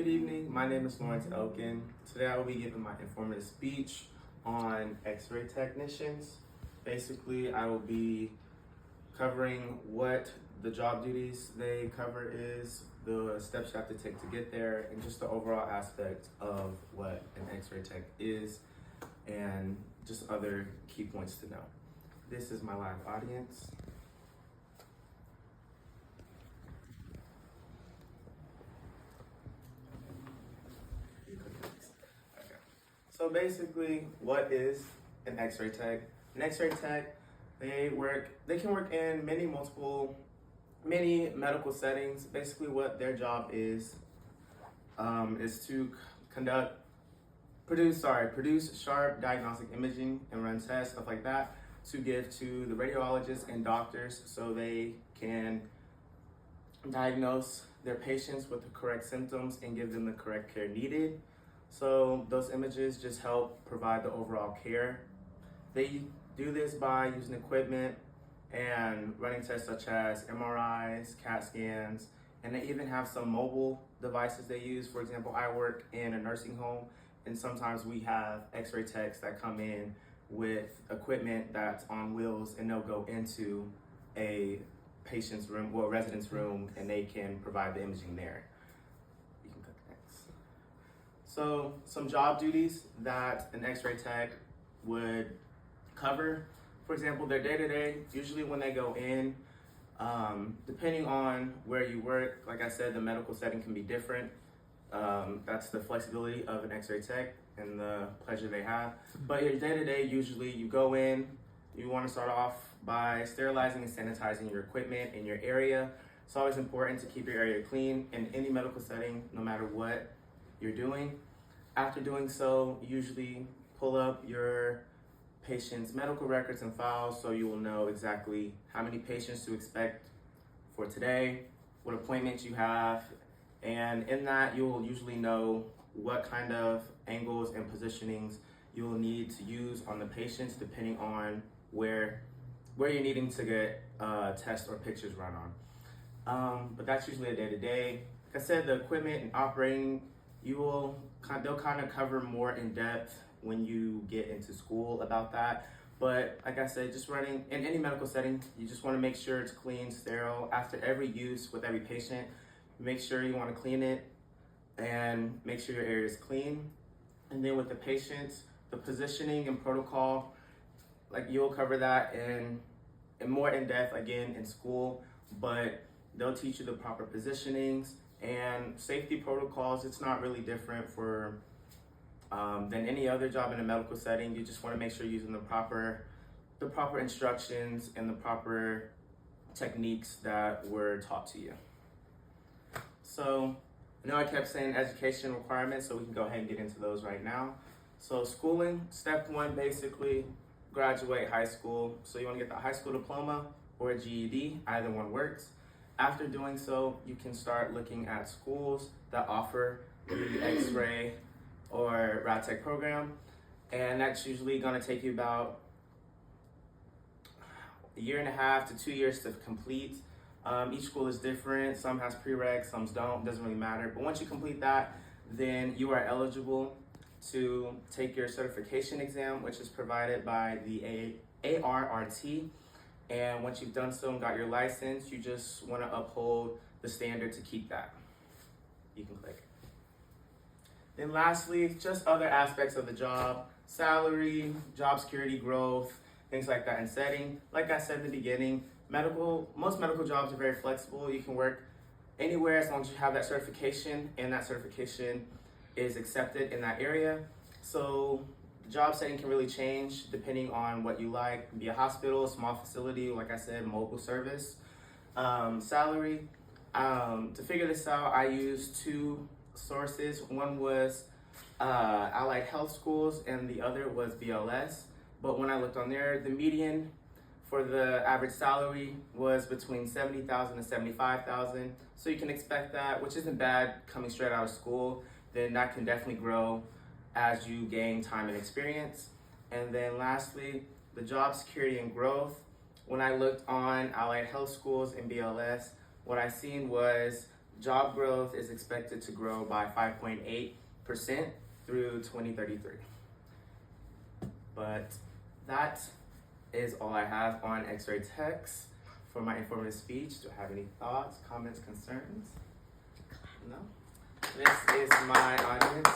Good evening, my name is Lawrence Elkin. Today I will be giving my informative speech on X-ray technicians. Basically, I will be covering what the job duties they cover is, the steps you have to take to get there, and just the overall aspect of what an X-ray tech is, and just other key points to know. This is my live audience. Okay. So basically, what is an X-ray tech? An X-ray tech, they can work in many medical settings. Basically, what their job is to produce sharp diagnostic imaging and run tests, stuff like that, to give to the radiologists and doctors so they can diagnose their patients with the correct symptoms and give them the correct care needed. So those images just help provide the overall care. They do this by using equipment and running tests such as MRIs, CAT scans, and they even have some mobile devices they use. For example, I work in a nursing home, and sometimes we have X-ray techs that come in with equipment that's on wheels, and they'll go into a patient's room, well, resident's room, and they can provide the imaging there. You can click next. So some job duties that an X-ray tech would cover, for example, their day-to-day, usually when they go in, depending on where you work, like I said, the medical setting can be different. That's the flexibility of an X-ray tech and the pleasure they have. But your day-to-day, usually you go in, you want to start off by sterilizing and sanitizing your equipment in your area. It's always important to keep your area clean in any medical setting, no matter what you're doing. After doing so, usually pull up your patient's medical records and files so you will know exactly how many patients to expect for today, what appointments you have, and in that you will usually know what kind of angles and positionings you will need to use on the patients depending on where you're needing to get tests or pictures run on. But that's usually a day-to-day. Like I said, the equipment and operating, they'll kind of cover more in depth when you get into school about that. But like I said, just running in any medical setting, you just want to make sure it's clean, sterile. After every use with every patient, make sure you want to clean it and make sure your area is clean. And then with the patients, the positioning and protocol, like you'll cover that in more in depth again in school, but they'll teach you the proper positionings and safety protocols. It's not really different than any other job in a medical setting. You just want to make sure you're using the proper instructions and the proper techniques that were taught to you. So I know I kept saying education requirements, so we can go ahead and get into those right now. So schooling, step one, basically graduate high school. So you want to get the high school diploma or a GED, either one works. After doing so, you can start looking at schools that offer the X-ray or rad tech program, and that's usually going to take you about a year and a half to 2 years to complete. Each school is different. Some has prereqs, some don't, doesn't really matter. But once you complete that, then you are eligible to take your certification exam, which is provided by the ARRT. And once you've done so and got your license, you just want to uphold the standard to keep that. You can click. Then lastly, just other aspects of the job, salary, job security, growth, things like that, and setting. Like I said in the beginning, most medical jobs are very flexible. You can work anywhere as long as you have that certification and that certification is accepted in that area. So the job setting can really change depending on what you like. It can be a hospital, a small facility, like I said, mobile service. Salary, to figure this out, I used two sources. One was Allied Health Schools and the other was BLS. But when I looked on there, the median for the average salary was between $70,000 and $75,000. So you can expect that, which isn't bad coming straight out of school. Then that can definitely grow as you gain time and experience. And then lastly, the job security and growth. When I looked on Allied Health Schools and BLS, what I seen was job growth is expected to grow by 5.8% through 2033. But that is all I have on X-ray techs for my informative speech. Do I have any thoughts, comments, concerns? No? This is my audience.